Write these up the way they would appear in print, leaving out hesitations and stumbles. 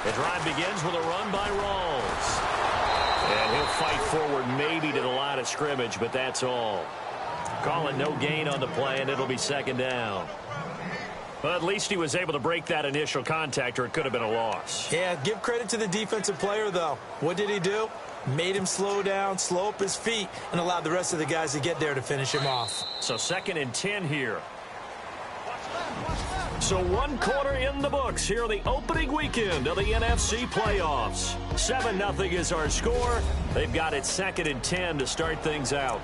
The drive begins with a run by Rawls. And he'll fight forward maybe to the line of scrimmage, but that's all. Call it no gain on the play, and it'll be second down. But at least he was able to break that initial contact, or it could have been a loss. Yeah, give credit to the defensive player, though. What did he do? Made him slow down, slow up his feet, and allowed the rest of the guys to get there to finish him off. So 2nd and 10 here. So 1 quarter in the books here the opening weekend of the NFC playoffs. 7-0 is our score. They've got it 2nd and 10 to start things out.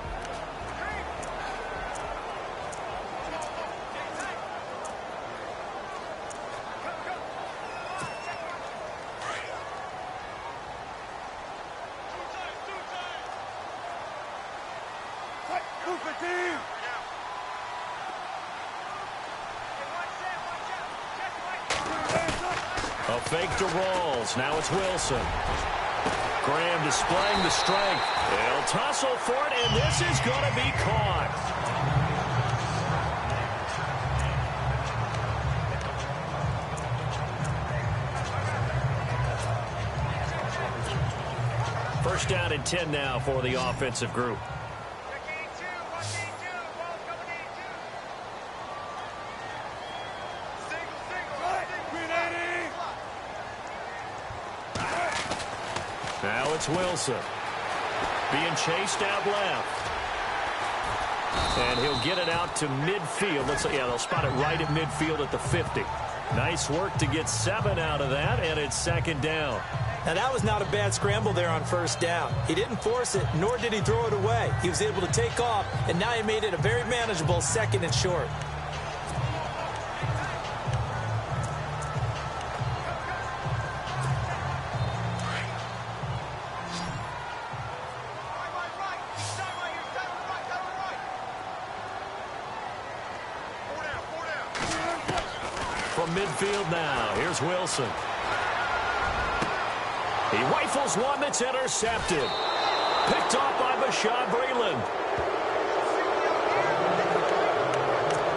A fake to Rawls. Now it's Wilson. Graham displaying the strength. They'll tussle for it, and this is going to be caught. First down and 10 now for the offensive group. Now it's Wilson. Being chased out left. And he'll get it out to midfield. Looks like, yeah, they'll spot it right at midfield at the 50. Nice work to get 7 out of that, and it's second down. Now, that was not a bad scramble there on first down. He didn't force it, nor did he throw it away. He was able to take off, and now he made it a very manageable 2nd and short. From midfield now, here's Wilson. He rifles one that's intercepted. Picked off by Bashaud Breeland.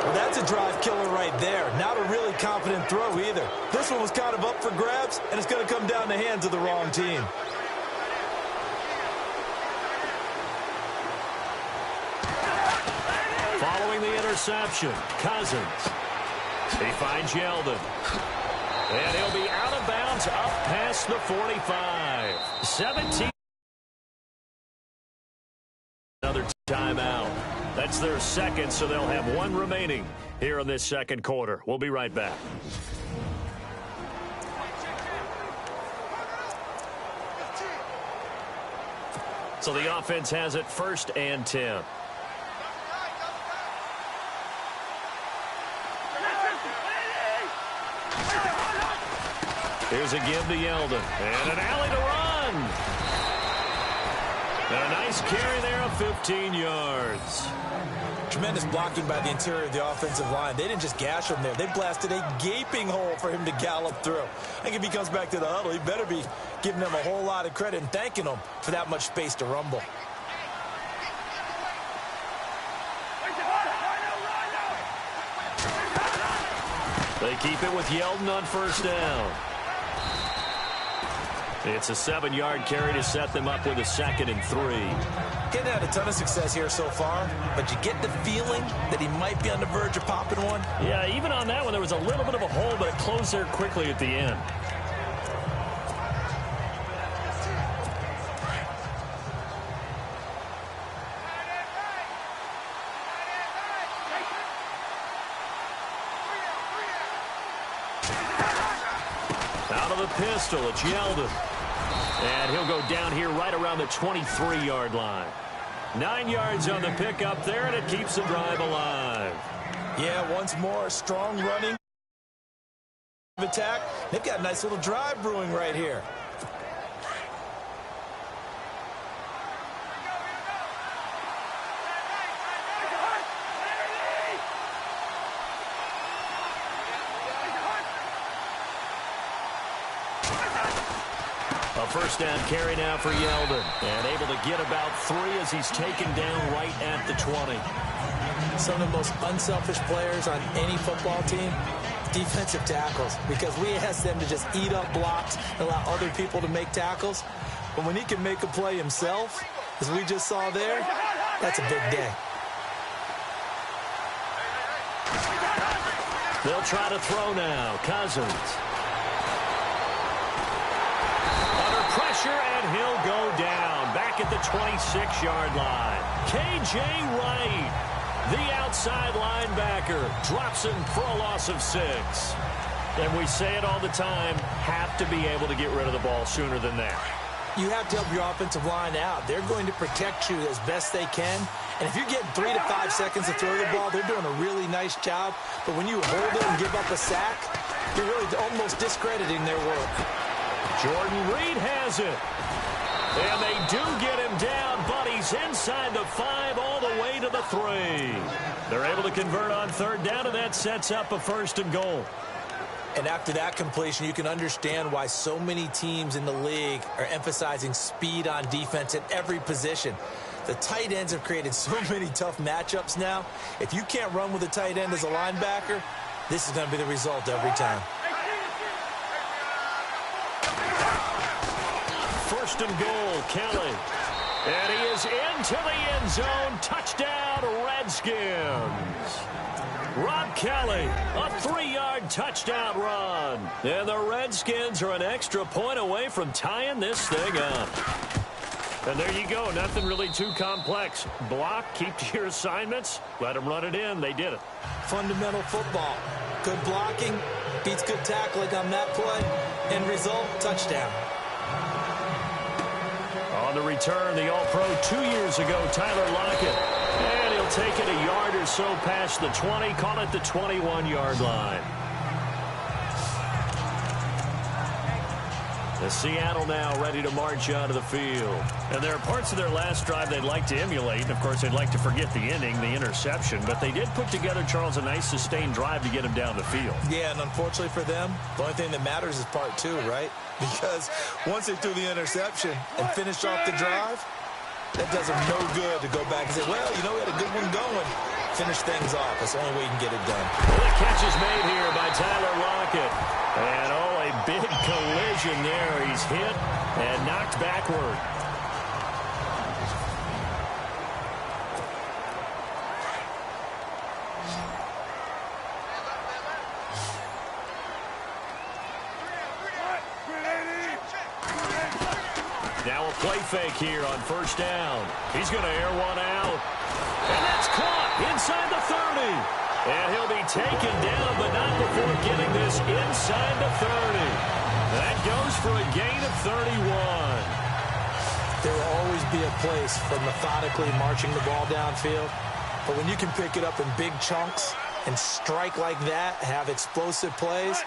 Well, that's a drive killer right there. Not a really confident throw either. This one was kind of up for grabs, and it's going to come down the hands of the wrong team. Following the interception, Cousins. He finds Yeldon. And he'll be out of bounds up past the 45. 17. Another timeout. That's their second, so they'll have 1 remaining here in this second quarter. We'll be right back. So the offense has it 1st and 10. Here's a give to Yeldon. And an alley to run. And a nice carry there of 15 yards. Tremendous blocking by the interior of the offensive line. They didn't just gash him there. They blasted a gaping hole for him to gallop through. I think if he comes back to the huddle, he better be giving them a whole lot of credit and thanking them for that much space to rumble. They keep it with Yeldon on first down. It's a 7-yard carry to set them up with a 2nd and 3. Getting had a ton of success here so far, but you get the feeling that he might be on the verge of popping one. Yeah, even on that one, there was a little bit of a hole, but it closed there quickly at the end. Out of the pistol, it's Yeldon. And he'll go down here right around the 23-yard line. 9 yards on the pickup there, and it keeps the drive alive. Yeah, once more, a strong running attack. They've got a nice little drive brewing right here. A first down carry now for Yeldon. And able to get about 3 as he's taken down right at the 20. Some of the most unselfish players on any football team defensive tackles because we ask them to just eat up blocks and allow other people to make tackles. But when he can make a play himself, as we just saw there, that's a big day. They'll try to throw now. Cousins. Under pressure, and he'll go down. Back at the 26-yard line. K.J. Wright, the outside linebacker, drops him for a loss of 6. And we say it all the time, have to be able to get rid of the ball sooner than that. You have to help your offensive line out. They're going to protect you as best they can. And if you're getting 3 to 5 seconds to throw the ball, they're doing a really nice job. But when you hold it and give up a sack, you're really almost discrediting their work. Jordan Reed has it. And they do get him down, but he's inside the 5 all the way to the 3. They're able to convert on 3rd down, and that sets up a 1st and goal. And after that completion, you can understand why so many teams in the league are emphasizing speed on defense at every position. The tight ends have created so many tough matchups now. If you can't run with a tight end as a linebacker, this is going to be the result every time. 1st and goal, Kelly. And he is into the end zone. Touchdown, Redskins. Rob Kelly, a 3-yard touchdown run. And the Redskins are an extra point away from tying this thing up. And there you go. Nothing really too complex. Block, keep to your assignments, let them run it in. They did it. Fundamental football. Good blocking beats good tackling on that play. End result, touchdown. On the return, the All-Pro 2 years ago, Tyler Lockett. And he'll take it a yard or so past the 20, call it the 21-yard line. The Seattle now ready to march onto the field. And there are parts of their last drive they'd like to emulate. And, of course, they'd like to forget the inning, the interception. But they did put together, Charles, a nice sustained drive to get him down the field. Yeah, and unfortunately for them, the only thing that matters is part 2, right? Because once they threw the interception and finished off the drive, that does them no good to go back and say, well, you know, we had a good one going. Finish things off. That's the only way you can get it done. Well, the catch is made here by Tyler Lockett. And, oh, a big collision there. He's hit and knocked backward. Now a play fake here on 1st down. He's going to air one out. And that's caught inside the 30. And he'll be taken down, but not before getting this inside the 30. That goes for a gain of 31. There will always be a place for methodically marching the ball downfield. But when you can pick it up in big chunks and strike like that, have explosive plays,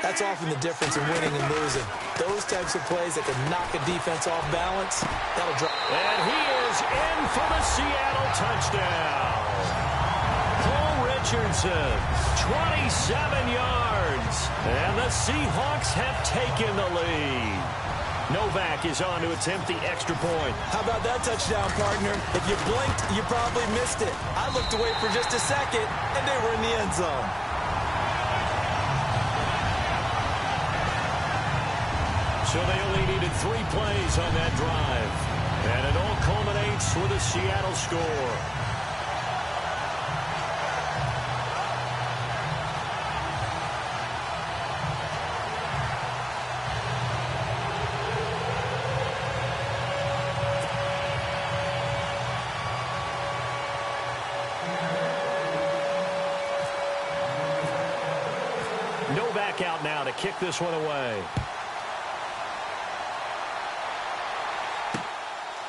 that's often the difference in winning and losing. Those types of plays that can knock a defense off balance, that'll drop. And he is in for the Seattle touchdown. Paul Richardson, 27 yards. And the Seahawks have taken the lead. Novak is on to attempt the extra point. How about that touchdown, partner? If you blinked, you probably missed it. I looked away for just a second, and they were in the end zone. So they only needed 3 plays on that drive. And it all culminates with a Seattle score. Novak out now to kick this one away.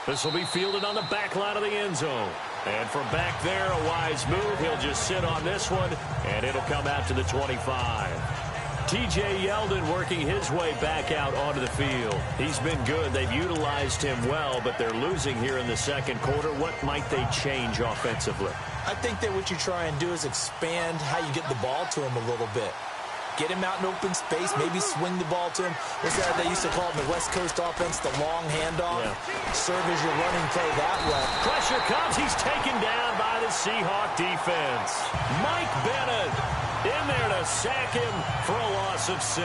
This will be fielded on the back line of the end zone. And from back there, a wise move. He'll just sit on this one, and it'll come out to the 25. T.J. Yeldon working his way back out onto the field. He's been good. They've utilized him well, but they're losing here in the second quarter. What might they change offensively? I think that what you try and do is expand how you get the ball to him a little bit. Get him out in open space, maybe swing the ball to him. What's that they used to call it in the West Coast offense, the long handoff? Yeah. Serve as your running play that way. Pressure comes. He's taken down by the Seahawk defense. Mike Bennett In there to sack him for a loss of 6.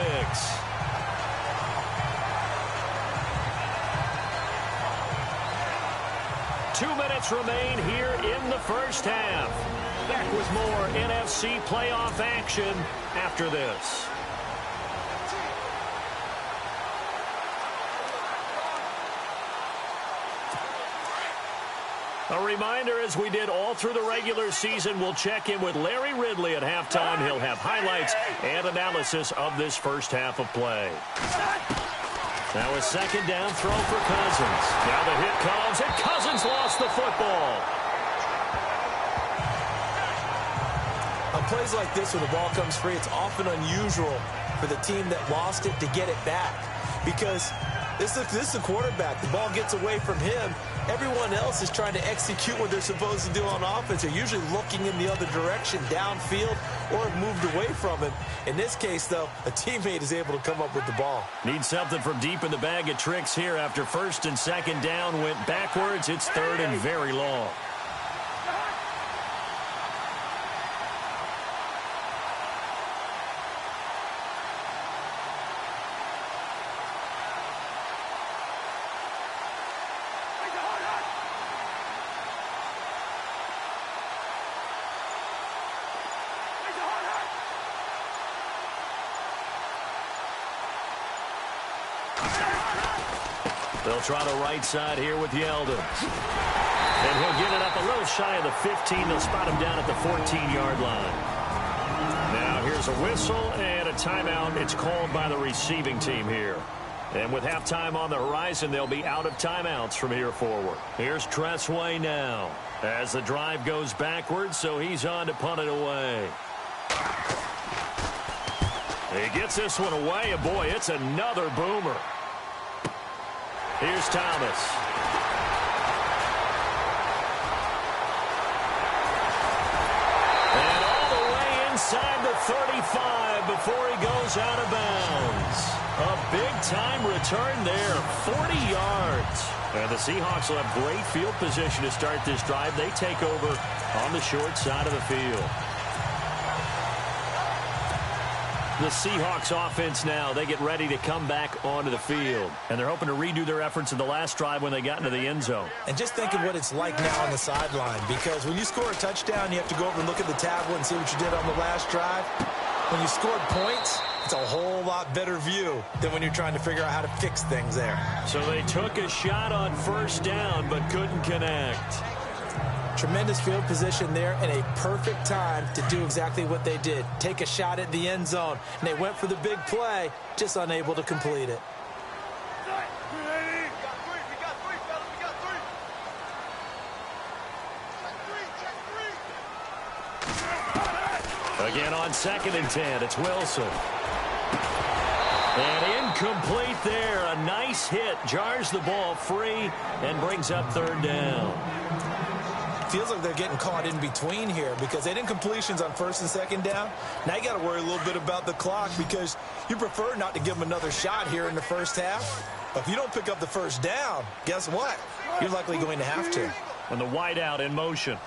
Two minutes remain here in the first half. Back with more NFC playoff action after this. A reminder, as we did all through the regular season, we'll check in with Larry Ridley at halftime. He'll have highlights and analysis of this first half of play. Now a second down throw for Cousins. Now the hit comes, and Cousins lost the football. On plays like this, when the ball comes free, it's often unusual for the team that lost it to get it back. Because this is the quarterback. The ball gets away from him. Everyone else is trying to execute what they're supposed to do on offense. They're usually looking in the other direction, downfield, or have moved away from him. In this case, though, a teammate is able to come up with the ball. Need something from deep in the bag of tricks here. After first and second down went backwards, it's third and very long. They'll try the right side here with Yeldon. And he'll get it up a little shy of the 15. They'll spot him down at the 14-yard line. Now here's a whistle and a timeout. It's called by the receiving team here. And with halftime on the horizon, they'll be out of timeouts from here forward. Here's Tressway now as the drive goes backwards, so he's on to punt it away. He gets this one away, and boy, it's another boomer. Here's Thomas. And all the way inside the 35 before he goes out of bounds. A big-time return there, 40 yards. And the Seahawks will have great field position to start this drive. They take over on the short side of the field. The Seahawks offense now, they get ready to come back onto the field. And they're hoping to redo their efforts in the last drive when they got into the end zone. And just think of what it's like now on the sideline. Because when you score a touchdown, you have to go over and look at the tablet and see what you did on the last drive. When you scored points, it's a whole lot better view than when you're trying to figure out how to fix things there. So they took a shot on first down but couldn't connect. Tremendous field position there and a perfect time to do exactly what they did. Take a shot at the end zone. And they went for the big play, just unable to complete it. Again on 2nd and 10, it's Wilson. And incomplete there. A nice hit. Jars the ball free and brings up 3rd down. Feels like they're getting caught in between here because they didn't completions on 1st and 2nd down. Now you got to worry a little bit about the clock because you prefer not to give them another shot here in the first half. But if you don't pick up the 1st down, guess what? You're likely going to have to. And the wideout in motion.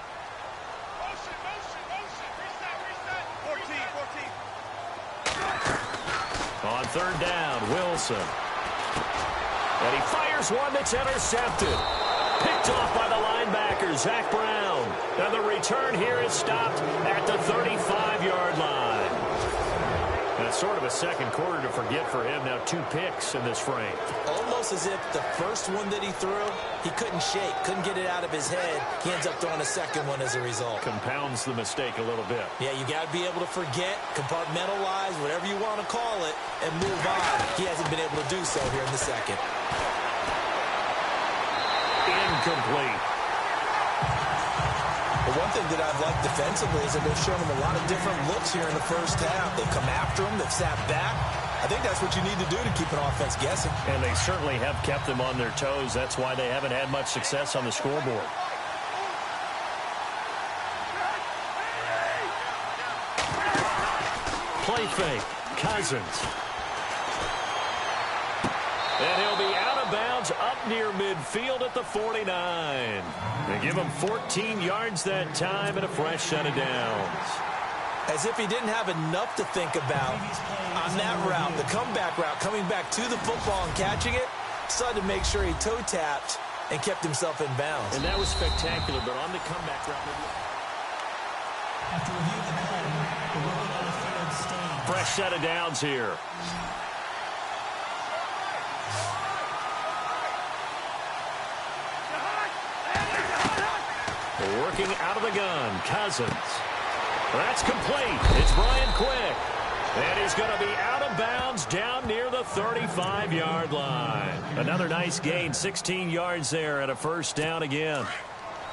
On 3rd down, Wilson. And he fires one that's intercepted. Picked off by the linebacker, Zach Brown. And the return here is stopped at the 35-yard line. That's sort of a second quarter to forget for him. Now 2 picks in this frame. Almost as if the first one that he threw, he couldn't shake, couldn't get it out of his head. He ends up throwing a second one as a result. Compounds the mistake a little bit. Yeah, you got to be able to forget, compartmentalize, whatever you want to call it, and move on. He hasn't been able to do so here in the second. Incomplete. The one thing that I've liked defensively is that they've shown him a lot of different looks here in the first half. They've come after him. They've sat back. I think that's what you need to do to keep an offense guessing. And they certainly have kept them on their toes. That's why they haven't had much success on the scoreboard. Play fake. Cousins. And he'll be out of bounds up near midfield at the 49. They give him 14 yards that time and a fresh set of downs. As if he didn't have enough to think about on that route, the comeback route, coming back to the football and catching it, decided to make sure he toe-tapped and kept himself in bounds. And that was spectacular, but on the comeback route, after review of the play, the ruling on the field stands. fresh set of downs here. Working out of the gun, Cousins. That's complete. It's Brian Quick. And he's going to be out of bounds down near the 35-yard line. Another nice gain, 16 yards there and a first down again.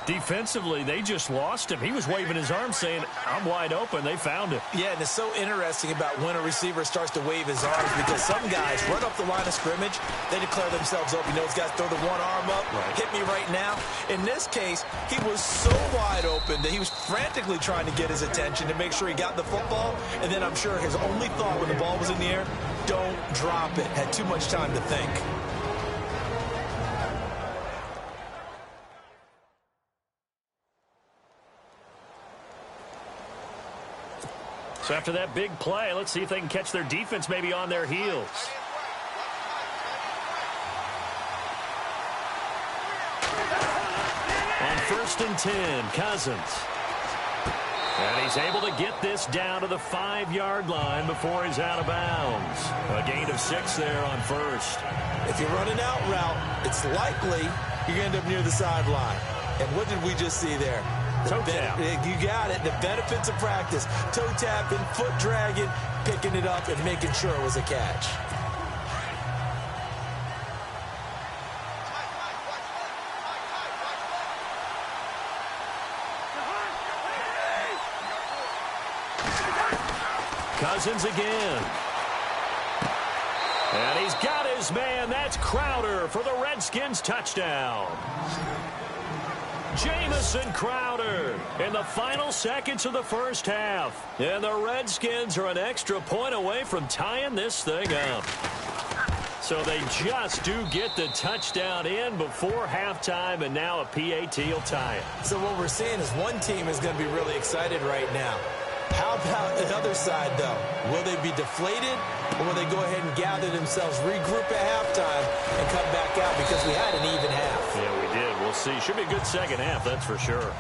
Defensively, they just lost him. He was waving his arm saying, I'm wide open. They found him. Yeah, and it's so interesting about when a receiver starts to wave his arms because some guys run up the line of scrimmage, they declare themselves open. You know, those guys throw the one arm up, hit me right now. In this case, he was so wide open that he was frantically trying to get his attention to make sure he got the football, and then I'm sure his only thought when the ball was in the air, don't drop it. Had too much time to think. So after that big play, let's see if they can catch their defense maybe on their heels. On 1st and 10, Cousins. And he's able to get this down to the 5-yard line before he's out of bounds. A gain of 6 there on first. If you run an out route, it's likely you're going to end up near the sideline. And what did we just see there? Toe tap. You got it. The benefits of practice. Toe tapping, foot dragging, picking it up, and making sure it was a catch. Cousins again. And he's got his man. That's Crowder for the Redskins touchdown. Jamison Crowder in the final seconds of the first half. And the Redskins are an extra point away from tying this thing up. So they just do get the touchdown in before halftime, and now a PAT will tie it. So what we're seeing is one team is going to be really excited right now. How about the other side, though? Will they be deflated, or will they go ahead and gather themselves, regroup at halftime, and come back out because we had an even half? Yeah, we did. We'll see. Should be a good second half, that's for sure.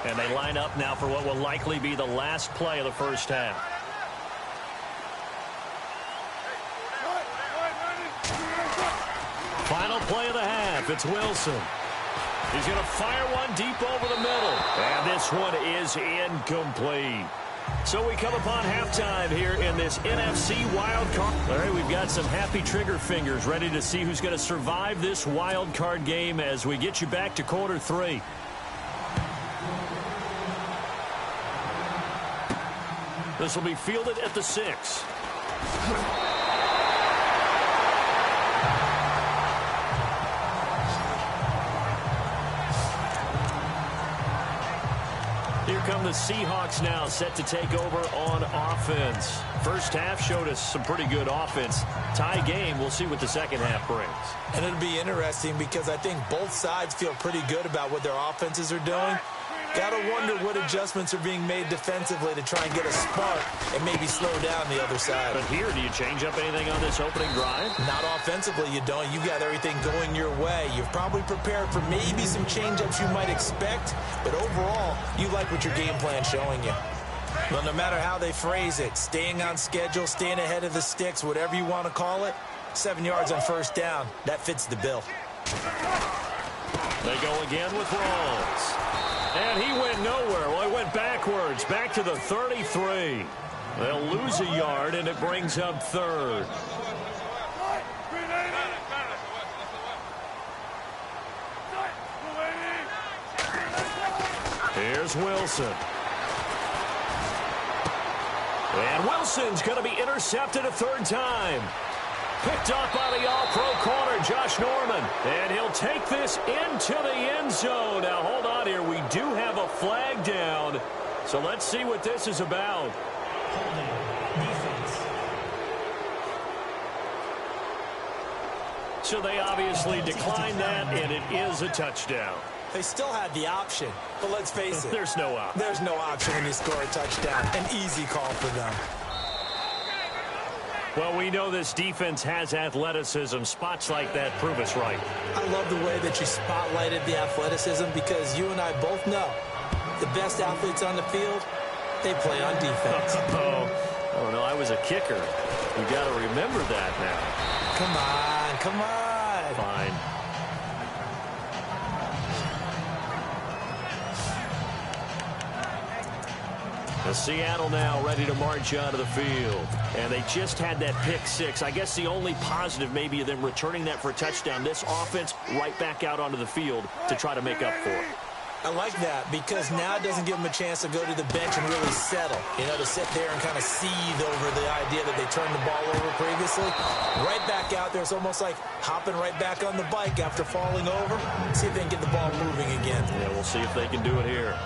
And they line up now for what will likely be the last play of the first half. Final play of the half. It's Wilson. He's going to fire one deep over the middle. And this one is incomplete. So we come upon halftime here in this NFC wild card. All right, we've got some happy trigger fingers ready to see who's going to survive this wild card game as we get you back to quarter 3. This will be fielded at the 6. Here come the Seahawks now, set to take over on offense. First half showed us some pretty good offense. Tie game, we'll see what the second half brings. And it'll be interesting because I think both sides feel pretty good about what their offenses are doing. Got to wonder what adjustments are being made defensively to try and get a spark and maybe slow down the other side. But here, do you change up anything on this opening drive? Not offensively, you don't. You've got everything going your way. You've probably prepared for maybe some change-ups you might expect, but overall, you like what your game plan's showing you. Well, no matter how they phrase it, staying on schedule, staying ahead of the sticks, whatever you want to call it, 7 yards on first down, that fits the bill. They go again with Rawls. And he went nowhere. Well, he went backwards, back to the 33. They'll lose a yard, and it brings up third. Here's Wilson. And Wilson's going to be intercepted a third time. Picked up by the all-pro corner, Josh Norman. And he'll take this into the end zone. Now, hold on here. We do have a flag down. So let's see what this is about. Holding. Defense. so they obviously declined that, and it is a touchdown. They still had the option, but let's face it. There's no option. There's no option when you score a touchdown. An easy call for them. Well, we know this defense has athleticism. Spots like that prove us right. I love the way that you spotlighted the athleticism because you and I both know the best athletes on the field, they play on defense. Oh, no, I was a kicker. You got to remember that now. Come on, come on. Fine. Seattle now ready to march onto the field. And they just had that pick six. I guess the only positive maybe of them returning that for a touchdown. This offense right back out onto the field to try to make up for it. I like that because now it doesn't give them a chance to go to the bench and really settle. You know, to sit there and kind of seethe over the idea that they turned the ball over previously. Right back out there. It's almost like hopping right back on the bike after falling over. See if they can get the ball moving again. Yeah, we'll see if they can do it here.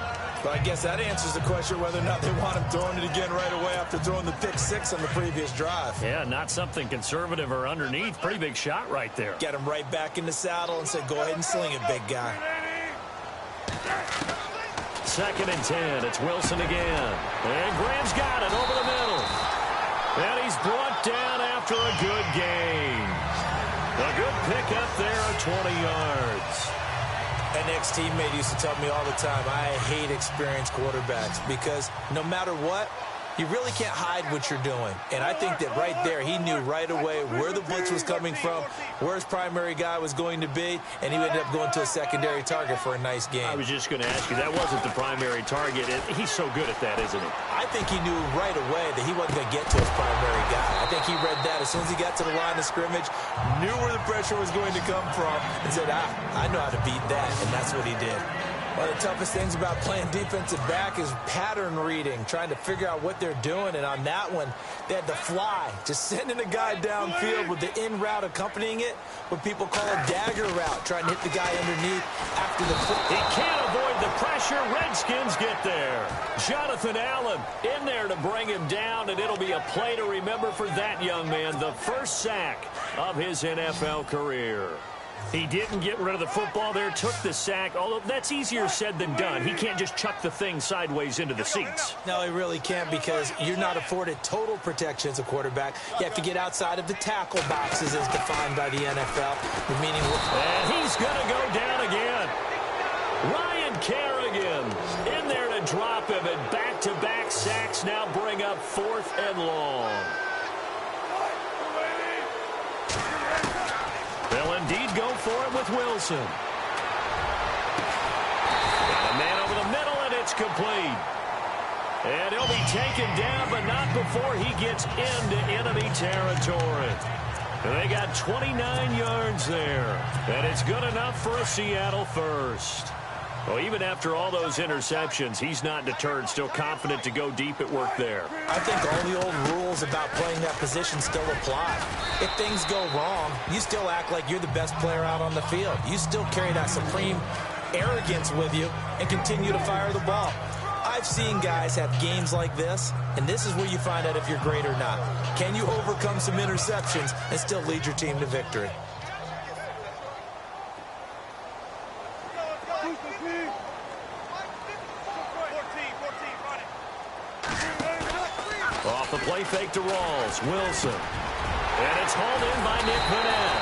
But I guess that answers the question whether or not they want him throwing it again right away after throwing the pick six on the previous drive. Yeah, not something conservative or underneath. Pretty big shot right there. Get him right back in the saddle and say, go ahead and sling it, big guy. 2nd and 10. It's Wilson again. And Graham's got it over the middle. And he's brought down after a good gain. A good pickup there at 20 yards. An ex-teammate used to tell me all the time, I hate experienced quarterbacks because no matter what, you really can't hide what you're doing. And I think that right there, he knew right away where the blitz was coming from, where his primary guy was going to be, and he ended up going to a secondary target for a nice game. I was just going to ask you, that wasn't the primary target. He's so good at that, isn't he? I think he knew right away that he wasn't going to get to his primary guy. I think he read that as soon as he got to the line of scrimmage, knew where the pressure was going to come from, and said, I know how to beat that, and that's what he did. One of the toughest things about playing defensive back is pattern reading, trying to figure out what they're doing. And on that one, they had the fly, just sending a guy downfield with the in route accompanying it, what people call a dagger route, trying to hit the guy underneath after the foot. He can't avoid the pressure. Redskins get there. Jonathan Allen in there to bring him down, and it'll be a play to remember for that young man, the first sack of his NFL career. He didn't get rid of the football there, took the sack, although that's easier said than done. He can't just chuck the thing sideways into the seats. No, he really can't because you're not afforded total protection as a quarterback. You have to get outside of the tackle boxes as defined by the NFL. Meaning, and he's going to go down again. Ryan Kerrigan in there to drop him, and back-to-back sacks now bring up 4th and long. They'll indeed go for it with Wilson. Got a man over the middle, and it's complete. And he'll be taken down, but not before he gets into enemy territory. And they got 29 yards there. And it's good enough for a Seattle first. Well, even after all those interceptions, he's not deterred, still confident to go deep at work there. I think all the old rules about playing that position still apply. If things go wrong, you still act like you're the best player out on the field. You still carry that supreme arrogance with you and continue to fire the ball. I've seen guys have games like this, and this is where you find out if you're great or not. Can you overcome some interceptions and still lead your team to victory? Off the play fake to Rawls. Wilson. And it's hauled in by Nick Vanette.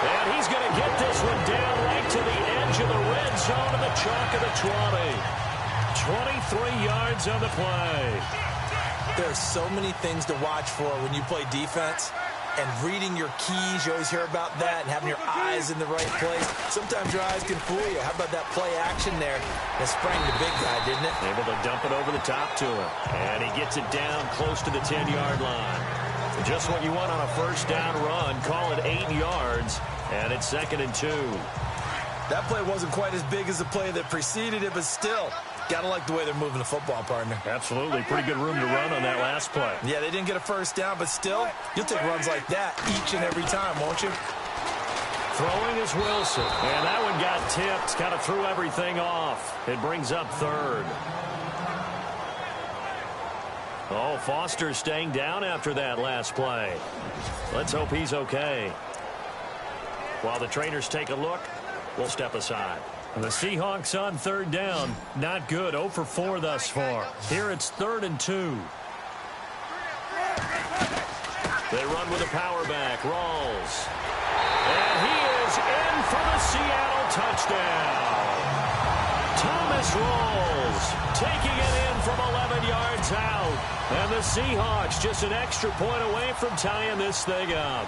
And he's going to get this one down right to the edge of the red zone of the chalk of the 20. 23 yards on the play. There's so many things to watch for when you play defense. And reading your keys, you always hear about that, and having your eyes in the right place. Sometimes your eyes can fool you. How about that play action there? That sprang the big guy, didn't it? Able to dump it over the top to him. And he gets it down close to the 10-yard line. Just what you want on a first down run. Call it 8 yards, and it's 2nd and 2. That play wasn't quite as big as the play that preceded it, but still, gotta like the way they're moving the football, partner. Absolutely. Pretty good room to run on that last play. Yeah, they didn't get a first down, but still, you'll take runs like that each and every time, won't you? Throwing is Wilson. And that one got tipped. Kind of threw everything off. It brings up 3rd. Oh, Foster staying down after that last play. Let's hope he's okay. While the trainers take a look, we'll step aside. The Seahawks on third down. Not good. 0 for 4 thus far. Here it's 3rd and 2. They run with a power back. Rawls. And he is in for the Seattle touchdown. Thomas Rawls taking it in from 11 yards out. And the Seahawks just an extra point away from tying this thing up.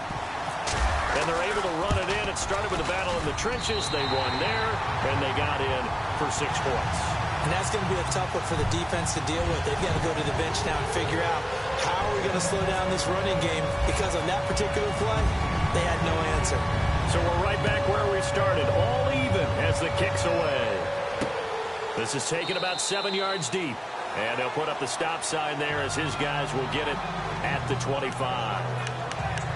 And they're able to run it in. It started with a battle in the trenches. They won there, and they got in for 6 points. And that's going to be a tough one for the defense to deal with. They've got to go to the bench now and figure out how are we going to slow down this running game, because on that particular play, they had no answer. So we're right back where we started, all even as the kick's away. This is taken about 7 yards deep. And they'll put up the stop sign there as his guys will get it at the 25.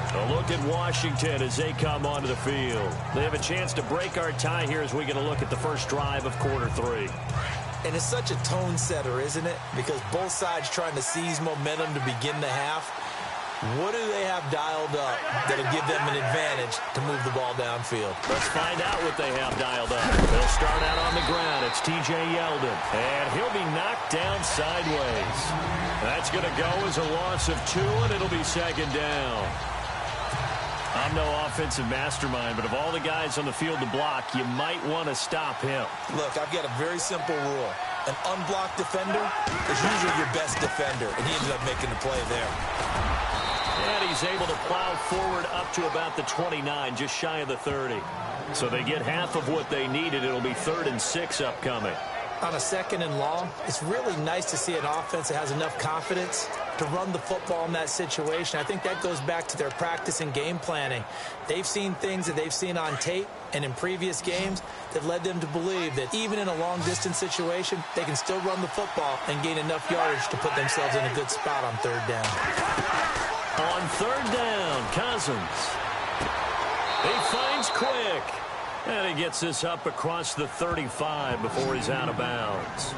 A look at Washington as they come onto the field. They have a chance to break our tie here as we get a look at the first drive of quarter 3. And it's such a tone setter, isn't it? Because both sides trying to seize momentum to begin the half. What do they have dialed up that'll give them an advantage to move the ball downfield? Let's find out what they have dialed up. They'll start out on the ground. It's T.J. Yeldon. And he'll be knocked down sideways. That's going to go as a loss of 2, and it'll be 2nd down. I'm no offensive mastermind, but of all the guys on the field to block, you might want to stop him. Look, I've got a very simple rule. An unblocked defender is usually your best defender, and he ended up making the play there. And he's able to plow forward up to about the 29, just shy of the 30. So they get half of what they needed. It'll be 3rd and 6 upcoming. On a 2nd and long, it's really nice to see an offense that has enough confidence to run the football in that situation. I think that goes back to their practice and game planning. They've seen things that they've seen on tape and in previous games that led them to believe that even in a long-distance situation, they can still run the football and gain enough yardage to put themselves in a good spot on 3rd down. On 3rd down, Cousins. He finds Quick. And he gets this up across the 35 before he's out of bounds.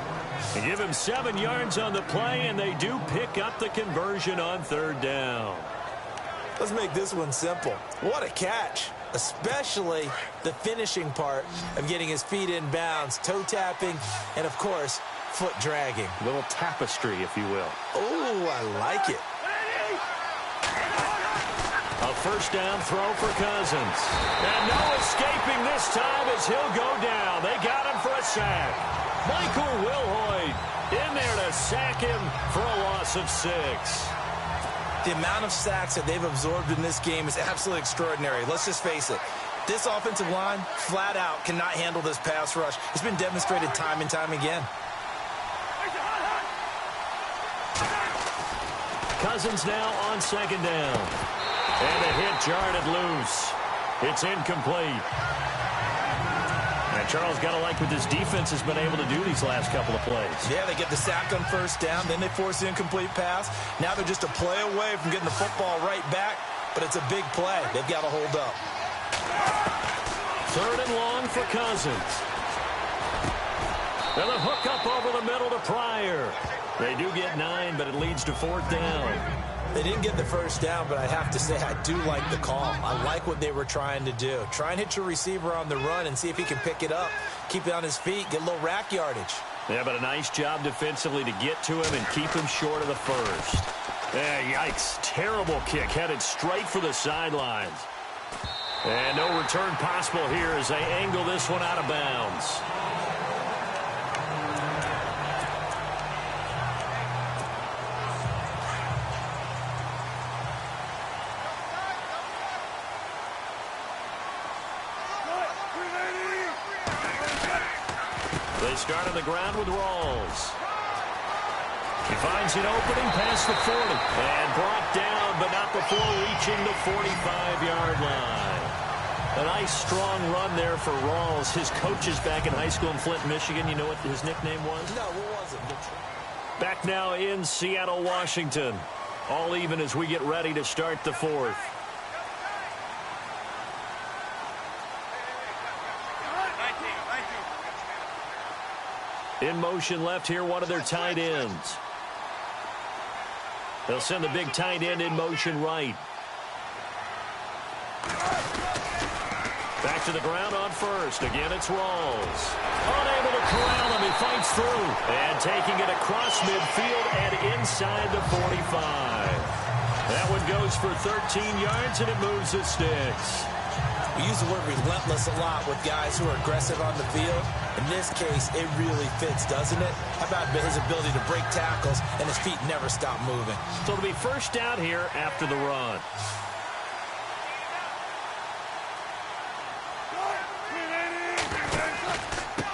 They give him 7 yards on the play, and they do pick up the conversion on 3rd down. Let's make this one simple. What a catch, especially the finishing part of getting his feet in bounds, toe tapping, and, of course, foot dragging. A little tapestry, if you will. Oh, I like it. A 1st down throw for Cousins. And no escaping this time as he'll go down. They got him for a sack. Michael Wilhoit in there to sack him for a loss of 6. The amount of sacks that they've absorbed in this game is absolutely extraordinary. Let's just face it. This offensive line, flat out, cannot handle this pass rush. It's been demonstrated time and time again. Cousins now on 2nd down. And the hit jarred it loose. It's incomplete. And Charles, got to like what this defense has been able to do these last couple of plays. Yeah, they get the sack on 1st down, then they force the incomplete pass. Now they're just a play away from getting the football right back, but it's a big play. They've got to hold up. 3rd and long for Cousins. And the hook up over the middle to Pryor. They do get 9, but it leads to 4th down. They didn't get the 1st down, but I have to say I do like the call. I like what they were trying to do. Try and hit your receiver on the run and see if he can pick it up, keep it on his feet, get a little rack yardage. Yeah, but a nice job defensively to get to him and keep him short of the 1st. Yikes. Terrible kick headed straight for the sidelines. And no return possible here as they angle this one out of bounds. They start on the ground with Rawls. He finds an opening past the 40. And brought down, but not before reaching the 45-yard line. A nice, strong run there for Rawls. His coaches back in high school in Flint, Michigan, you know what his nickname was? No, what was it? Back now in Seattle, Washington. All even as we get ready to start the 4th. In motion left here, one of their tight ends. They'll send the big tight end in motion right. to the ground on first. Again, it's Rawls. Unable to corral him. He fights through. And taking it across midfield and inside the 45. That one goes for 13 yards, and it moves the sticks. We use the word relentless a lot with guys who are aggressive on the field. In this case, it really fits, doesn't it? How about his ability to break tackles and his feet never stop moving? So it'll be first down here after the run.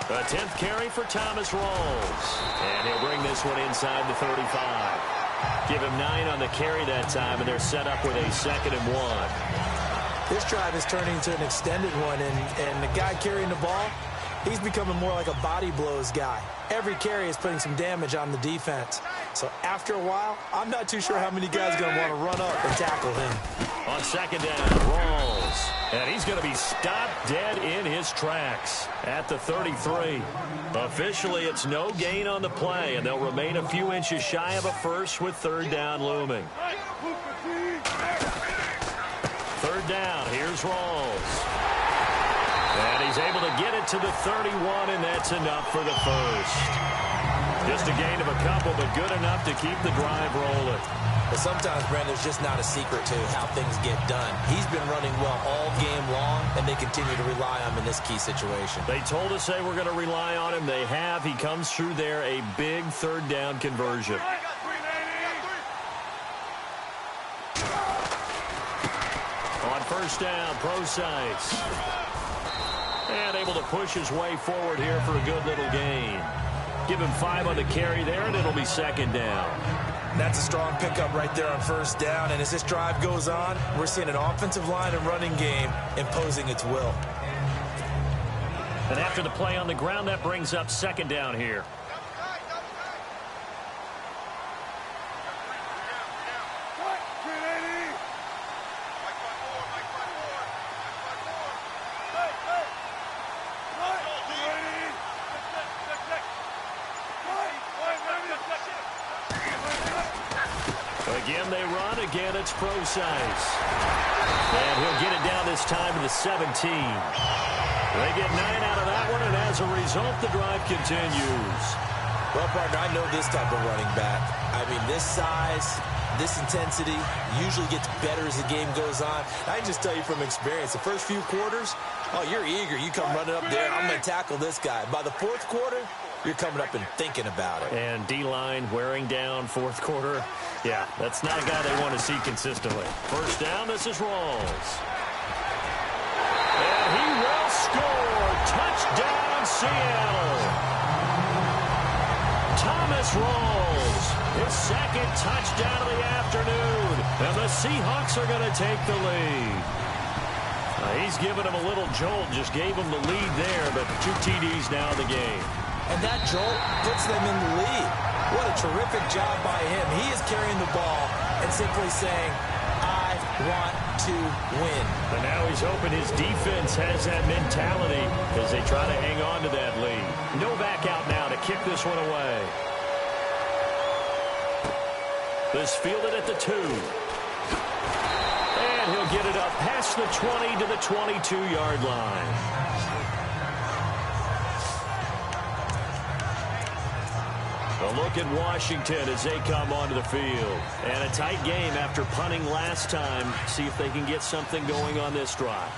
A 10th carry for Thomas Rawls. And he'll bring this one inside the 35. Give him 9 on the carry that time, and they're set up with a 2nd and 1. This drive is turning into an extended one, and the guy carrying the ball, he's becoming more like a body blows guy. Every carry is putting some damage on the defense. So after a while, I'm not too sure how many guys are going to want to run up and tackle him. On 2nd down, Rawls. And he's going to be stopped dead in his tracks at the 33. Officially, it's no gain on the play, and they'll remain a few inches shy of a first with 3rd down looming. 3rd down, here's Rawls. And he's able to get it to the 31, and that's enough for the first. Just a gain of a couple, but good enough to keep the drive rolling. But sometimes, Brent, there's just not a secret to how things get done. He's been running well all game long, and they continue to rely on him in this key situation. They told us they were going to rely on him. They have. He comes through there, a big 3rd down conversion. On 1st down, Procise. And able to push his way forward here for a good little gain. Give him 5 on the carry there, and it'll be 2nd down. That's a strong pickup right there on 1st down. And as this drive goes on, we're seeing an offensive line and running game imposing its will. And after the play on the ground, that brings up 2nd down here. Again, they run. Again, it's Procise. And he'll get it down this time to the 17. They get 9 out of that one, and as a result, the drive continues. Well, partner, I know this type of running back. I mean, this size, this intensity usually gets better as the game goes on. I can just tell you from experience, the first few quarters, oh, you're eager. You come running up there, I'm going to tackle this guy. By the 4th quarter, you're coming up and thinking about it. And D-line wearing down 4th quarter. Yeah, that's not a guy they want to see consistently. 1st down, this is Rawls. And he will score. Touchdown, Seattle. Thomas Rawls, his 2nd touchdown of the afternoon. And the Seahawks are going to take the lead. He's given him a little jolt, just gave him the lead there, but 2 TDs now in the game. And that jolt puts them in the lead. What a terrific job by him. He is carrying the ball and simply saying, I want to win. And now he's hoping his defense has that mentality as they try to hang on to that lead. No back out now to kick this one away. This fielded at the 2. And he'll get it up past the 20 to the 22-yard line. A look at Washington as they come onto the field. And a tight game after punting last time. See if they can get something going on this drive.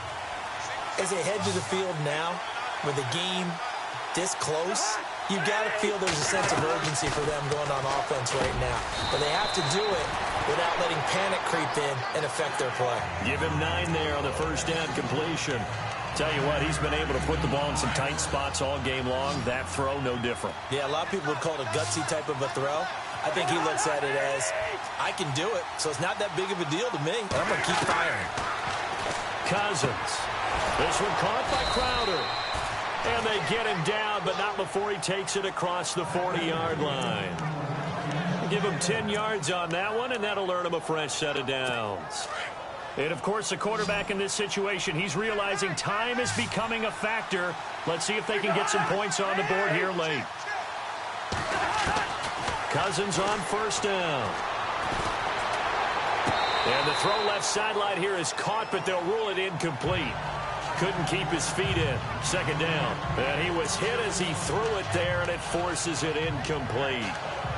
As they head to the field now, with the game this close, you've got to feel there's a sense of urgency for them going on offense right now. But they have to do it without letting panic creep in and affect their play. Give him 9 there on the 1st down completion. Tell you what, he's been able to put the ball in some tight spots all game long. That throw, no different. Yeah, a lot of people would call it a gutsy type of a throw. I think he looks at it as, I can do it, so it's not that big of a deal to me, and I'm going to keep firing. Cousins. This one caught by Crowder. And they get him down, but not before he takes it across the 40-yard line. Give him 10 yards on that one, and that'll earn him a fresh set of downs. And, of course, the quarterback in this situation, he's realizing time is becoming a factor. Let's see if they can get some points on the board here late. Cousins on 1st down. And the throw left sideline here is caught, but they'll rule it incomplete. couldn't keep his feet in. Second down. And he was hit as he threw it there, and it forces it incomplete.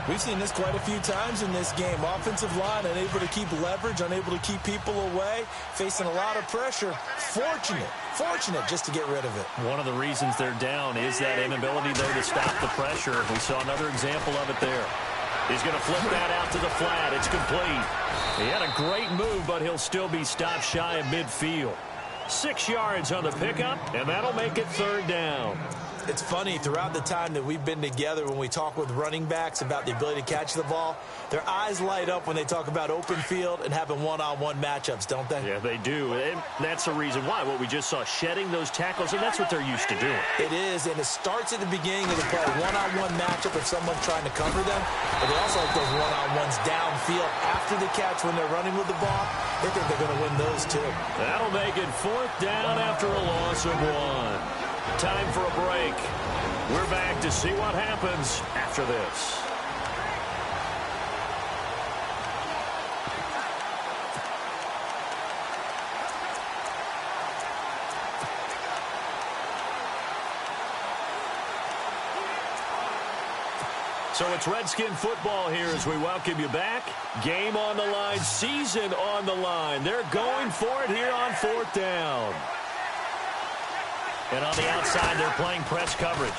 We've seen this quite a few times in this game. Offensive line unable to keep leverage, unable to keep people away, facing a lot of pressure. Fortunate just to get rid of it. One of the reasons they're down is that inability, though, to stop the pressure. We saw another example of it there. He's going to flip that out to the flat. It's complete. He had a great move, but he'll still be stopped shy of midfield. 6 yards on the pickup, and that'll make it third down. It's funny, throughout the time that we've been together, when we talk with running backs about the ability to catch the ball, their eyes light up when they talk about open field and having one-on-one matchups, don't they? Yeah, they do. And that's the reason why. What we just saw, shedding those tackles, and that's what they're used to doing. It is, and it starts at the beginning of the play. One-on-one matchup if someone's trying to cover them, but they also like those one-on-ones downfield after the catch when they're running with the ball. They think they're going to win those, too. That'll make it fourth down after a loss of 1. Time for a break. We're back to see what happens after this. So it's Redskin football here as we welcome you back. Game on the line, season on the line. They're going for it here on fourth down. And on the outside, they're playing press coverage.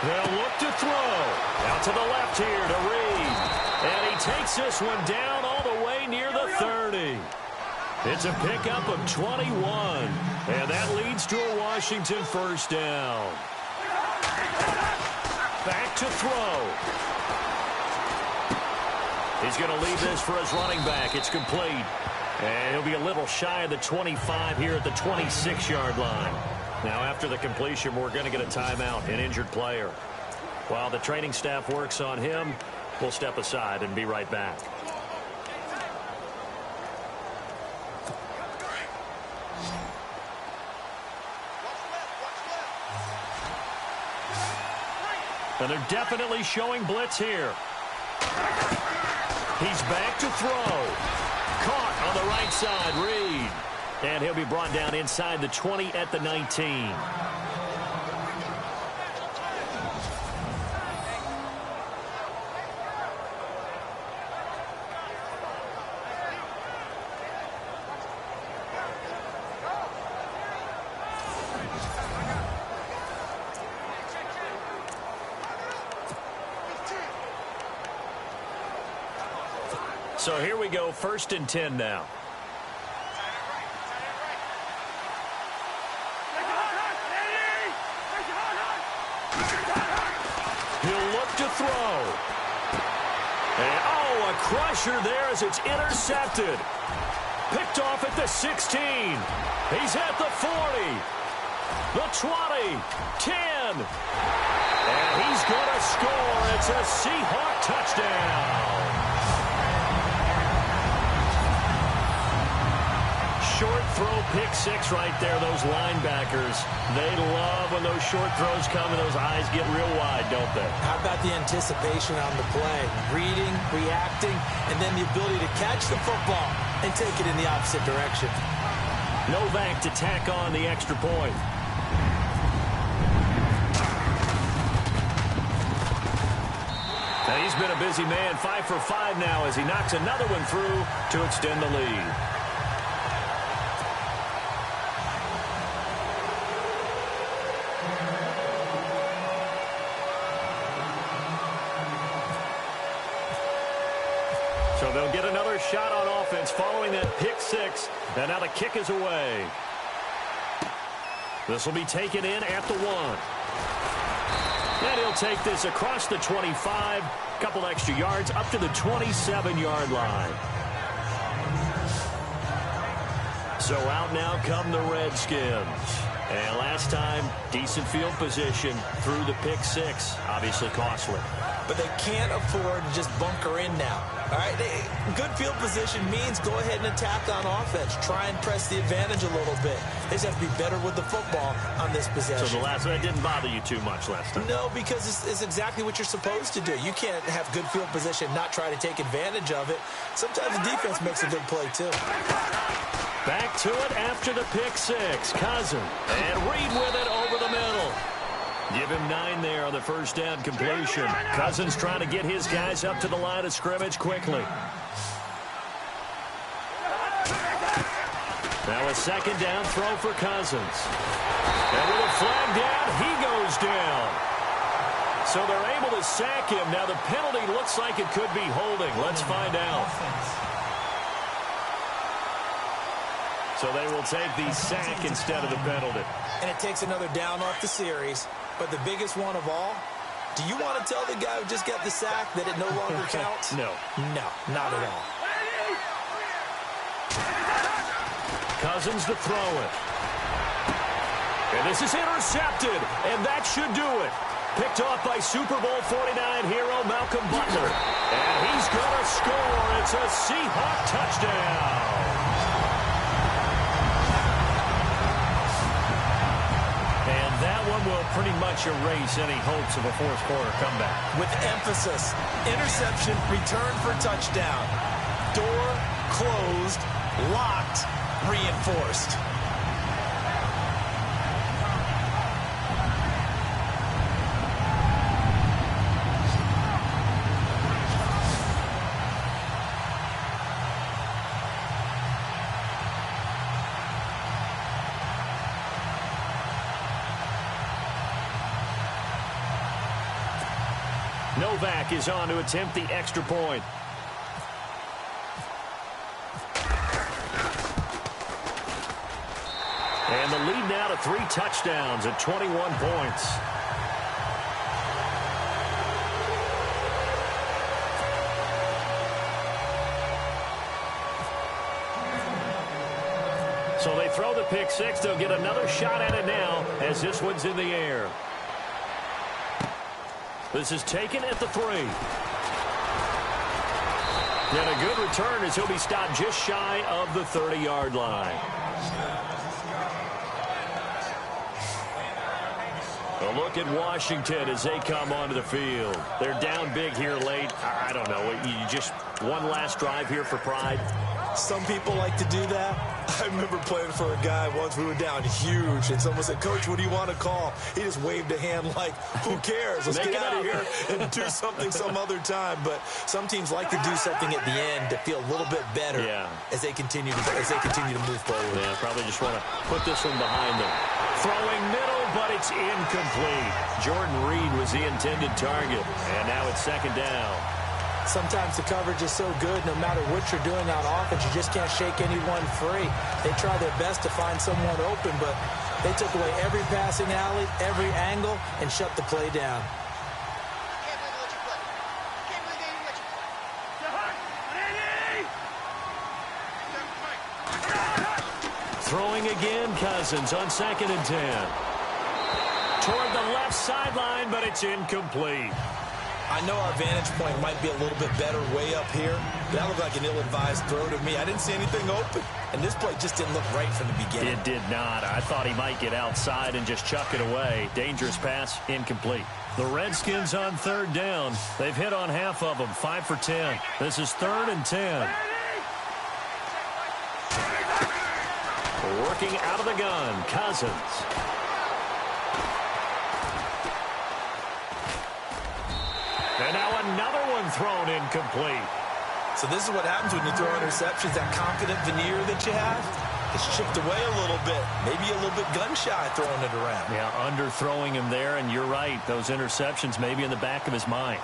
They'll look to throw. Out to the left here to Reed. And he takes this one down all the way near the 30. It's a pickup of 21. And that leads to a Washington first down. Back to throw. He's going to leave this for his running back. It's complete. And he'll be a little shy of the 25 here at the 26-yard line. Now, after the completion, we're going to get a timeout, an injured player. While the training staff works on him, we'll step aside and be right back. And they're definitely showing blitz here. He's back to throw. Caught on the right side, Reed. And he'll be brought down inside the 20 at the 19. So here we go, 1st and 10 now. He'll look to throw. And, oh, a crusher there as it's intercepted. Picked off at the 16. He's at the 40. The 20. 10. And he's going to score. It's a Seahawk touchdown. Short throw, pick six right there. Those linebackers, they love when those short throws come and those eyes get real wide, don't they? How about the anticipation on the play? Reading, reacting, and then the ability to catch the football and take it in the opposite direction. Novak to tack on the extra point. Now he's been a busy man, 5 for 5 now as he knocks another one through to extend the lead. So they'll get another shot on offense following that pick six. And now the kick is away. This will be taken in at the 1. And he'll take this across the 25. A couple extra yards up to the 27-yard line. So out now come the Redskins. And last time, decent field position through the pick six. Obviously costly. But they can't afford to just bunker in now. All right, good field position means go ahead and attack on offense. Try and press the advantage a little bit. They just have to be better with the football on this possession. So the last one, it didn't bother you too much last time? No, because it's exactly what you're supposed to do. You can't have good field position, not try to take advantage of it. Sometimes the defense makes a good play, too. Back to it after the pick six. Cousin. And Reed with it over the middle. Give him 9 there on the first down completion. Cousins trying to get his guys up to the line of scrimmage quickly. Now a second down throw for Cousins. And with a flag down, he goes down. So they're able to sack him. Now the penalty looks like it could be holding. Let's find out. So they will take the sack instead of the penalty. And it takes another down off the series. But the biggest one of all, do you want to tell the guy who just got the sack that it no longer counts? No. No, not at all. Cousins to throw it. And this is intercepted. And that should do it. Picked off by Super Bowl 49 hero Malcolm Butler. And he's going to score. It's a Seahawk touchdown. And that one will pretty much erase any hopes of a fourth quarter comeback. With emphasis, interception, return for touchdown. Door closed, locked, reinforced. Novak is on to attempt the extra point. And the lead now to 3 touchdowns at 21 points. So they throw the pick six. They'll get another shot at it now as this one's in the air. This is taken at the 3. And a good return as he'll be stopped just shy of the 30-yard line. A look at Washington as they come onto the field. They're down big here late. I don't know. You just one last drive here for pride. Some people like to do that. I remember playing for a guy once. We were down huge, and someone said, "Coach, what do you want to call?" He just waved a hand like, "Who cares? Let's get out of here and do something some other time." But some teams like to do something at the end to feel a little bit better as they continue to move forward. Yeah, probably just want to put this one behind them. Throwing middle, but it's incomplete. Jordan Reed was the intended target, and now it's second down. Sometimes the coverage is so good, no matter what you're doing on offense, you just can't shake anyone free. They try their best to find someone open, but they took away every passing alley, every angle, and shut the play down. Throwing again, Cousins on 2nd and 10. Toward the left sideline, but it's incomplete. I know our vantage point might be a little bit better way up here, but that looked like an ill-advised throw to me. I didn't see anything open, and this play just didn't look right from the beginning. It did not. I thought he might get outside and just chuck it away. Dangerous pass, incomplete. The Redskins on 3rd down. They've hit on half of them, 5 for 10. This is 3rd and 10. Working out of the gun, Cousins. And now another one thrown incomplete. So this is what happens when you throw interceptions. That confident veneer that you have is chipped away a little bit. Maybe a little bit gun-shy throwing it around. Yeah, underthrowing him there, and you're right. Those interceptions may be in the back of his mind.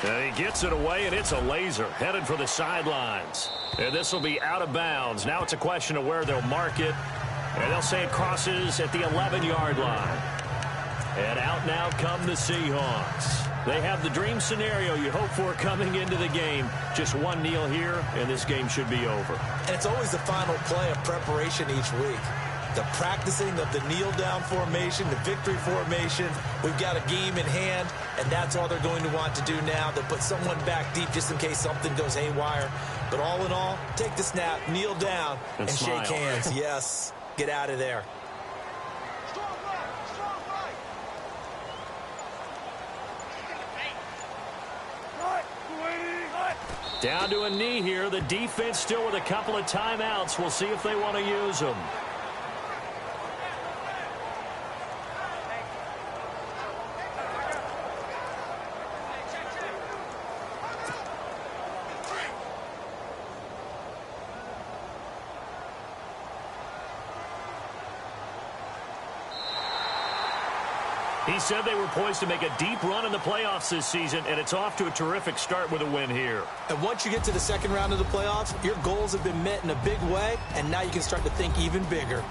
And he gets it away, and it's a laser headed for the sidelines. And this will be out of bounds. Now it's a question of where they'll mark it. And they'll say it crosses at the 11-yard line. And out now come the Seahawks. They have the dream scenario you hope for coming into the game. Just one kneel here, and this game should be over. And it's always the final play of preparation each week. The practicing of the kneel-down formation, the victory formation. We've got a game in hand, and that's all they're going to want to do now. They'll put someone back deep just in case something goes haywire. But all in all, take the snap, kneel down, and shake hands. Yes. Get out of there. Down to a knee here. The defense still with a couple of timeouts. We'll see if they want to use them. He said they were poised to make a deep run in the playoffs this season, and it's off to a terrific start with a win here. And once you get to the second round of the playoffs, your goals have been met in a big way, and now you can start to think even bigger.